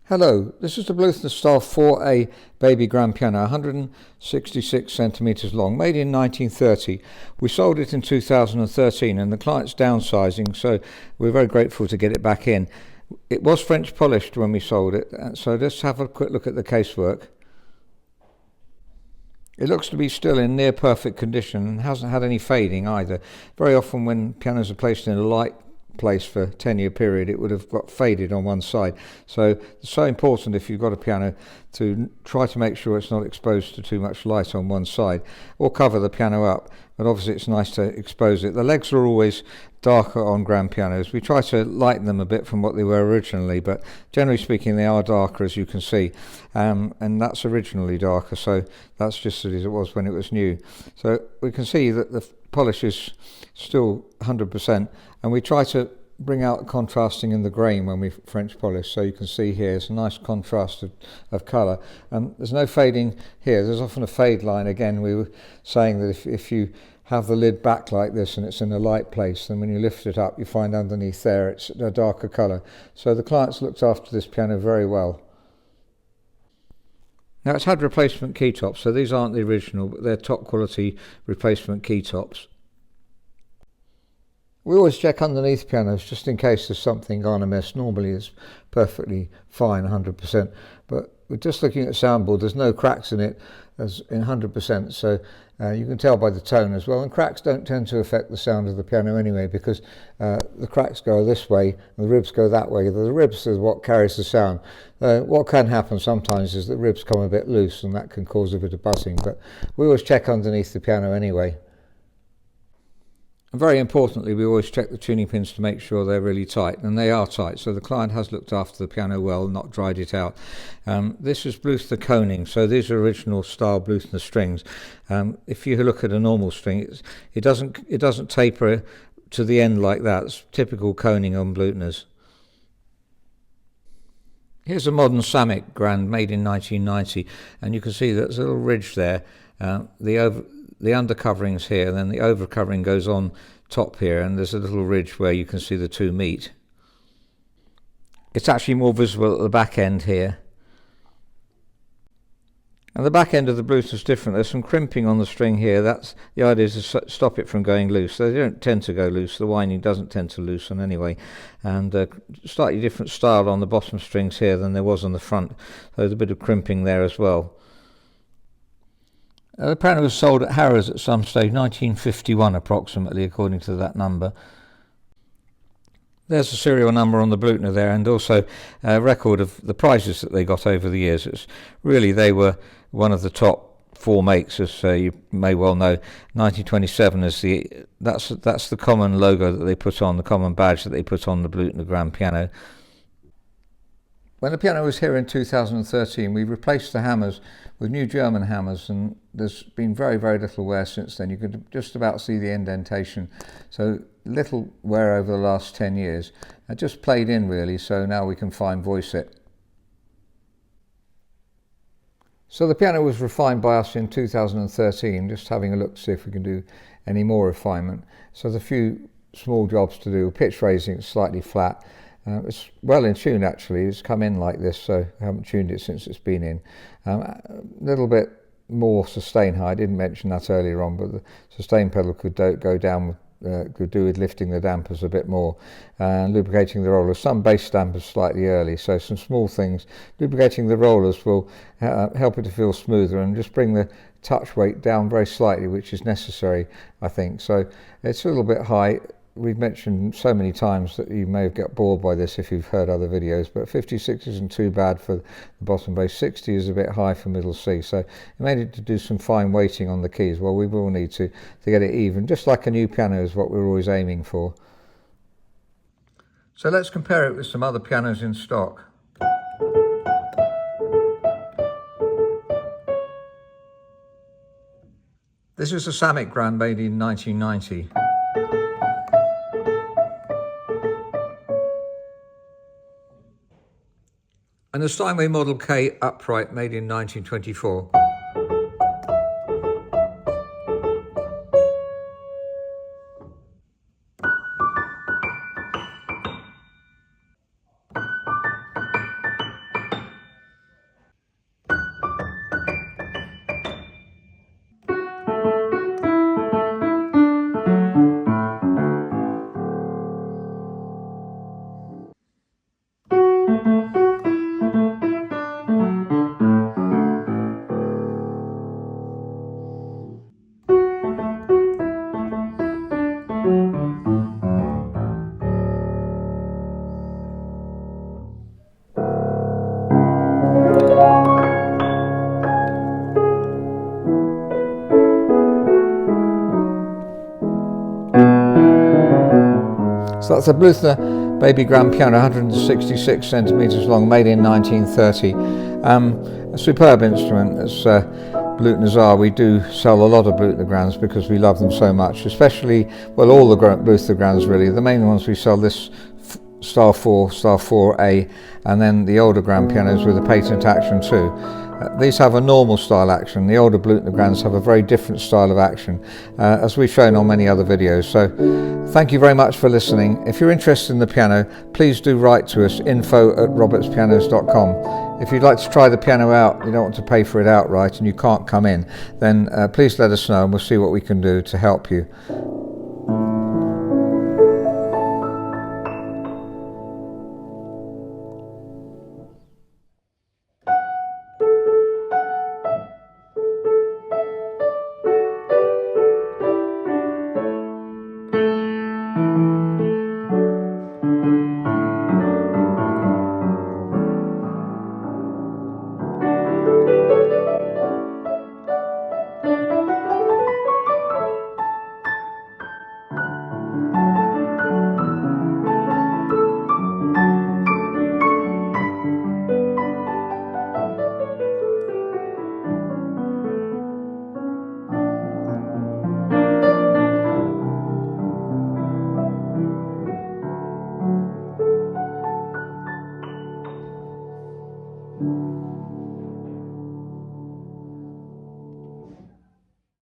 Hello, this is the Bluthner style 4A baby grand piano, 166 centimetres long, made in 1930. We sold it in 2013 and the client's downsizing, so we're very grateful to get it back in. It was French polished when we sold it, so let's have a quick look at the casework. It looks to be still in near perfect condition and hasn't had any fading either. Very often when pianos are placed in a light place for a 10-year period, it would have got faded on one side. So it's so important, if you've got a piano, to try to make sure it's not exposed to too much light on one side, or cover the piano up. But obviously it's nice to expose it. The legs are always darker on grand pianos. We try to lighten them a bit from what they were originally, but generally speaking they are darker, as you can see, and that's originally darker, so that's just as it was when it was new. So we can see that the polish is still 100%, and we try to bring out contrasting in the grain when we French polish. So you can see here it's a nice contrast of colour, and there's no fading here. There's often a fade line. Again, we were saying that if you have the lid back like this and it's in a light place, then when you lift it up you find underneath there it's a darker colour. So the client's looked after this piano very well. Now, it's had replacement key tops, so these aren't the original, but they're top quality replacement key tops. We always check underneath pianos just in case there's something gone amiss. Normally it's perfectly fine, 100%, but we're just looking at the soundboard. There's no cracks in it, as in 100%, so you can tell by the tone as well. And cracks don't tend to affect the sound of the piano anyway, because the cracks go this way and the ribs go that way. The ribs is what carries the sound. What can happen sometimes is that ribs come a bit loose, and that can cause a bit of buzzing, but we always check underneath the piano anyway. And very importantly, we always check the tuning pins to make sure they're really tight, and they are tight, so the client has looked after the piano well, not dried it out. This is Bluthner coning, so these are original style Bluthner strings. If you look at a normal string, it doesn't taper to the end like that. It's typical coning on Bluthners. Here's a modern Samick grand made in 1990, and you can see there's a little ridge there. The undercovering's here, and then the overcovering goes on top here, and there's a little ridge where you can see the two meet. It's actually more visible at the back end here. And the back end of the Bluthner is different. There's some crimping on the string here. That's the idea, is to stop it from going loose. They don't tend to go loose. The winding doesn't tend to loosen anyway. And slightly different style on the bottom strings here than there was on the front. So there's a bit of crimping there as well. The piano was sold at Harrods at some stage, 1951 approximately, according to that number. There's a serial number on the Bluthner there, and also a record of the prizes that they got over the years. They were one of the top 4 makes, as you may well know. 1927 is that's the common logo that they put on, the common badge that they put on the Bluthner grand piano. When the piano was here in 2013, we replaced the hammers with new German hammers, and there's been very, very little wear since then. You could just about see the indentation. So little wear over the last 10 years. It just played in really, so now we can fine voice it. So the piano was refined by us in 2013, just having a look to see if we can do any more refinement. So there's a few small jobs to do. Pitch raising, it's slightly flat. It's well in tune actually. It's come in like this, so I haven't tuned it since it's been in. A little bit more sustain high. I didn't mention that earlier on, but the sustain pedal could go down, could do with lifting the dampers a bit more and lubricating the rollers. Some bass dampers slightly early, so some small things. Lubricating the rollers will help it to feel smoother and just bring the touch weight down very slightly, which is necessary, I think. So it's a little bit high. We've mentioned so many times that you may have got bored by this if you've heard other videos, but 56 isn't too bad for the bottom bass. 60 is a bit high for middle C, so you may need to do some fine weighting on the keys. Well, we will need to get it even, just like a new piano is what we're always aiming for. So let's compare it with some other pianos in stock. This is a Samick grand made in 1990. And the Steinway Model K upright made in 1924. So that's a Bluthner baby grand piano, 166 centimetres long, made in 1930. A superb instrument, as Bluthners are. We do sell a lot of Bluthner grands because we love them so much, especially, well, all the Bluthner grands really. The main ones we sell, this Style 4, Style 4A, and then the older grand pianos with a patent action too. These have a normal style action. The older Bluthner grands have a very different style of action, as we've shown on many other videos. So thank you very much for listening. If you're interested in the piano, please do write to us, info@robertspianos.com. If you'd like to try the piano out, you don't want to pay for it outright and you can't come in, then please let us know and we'll see what we can do to help you.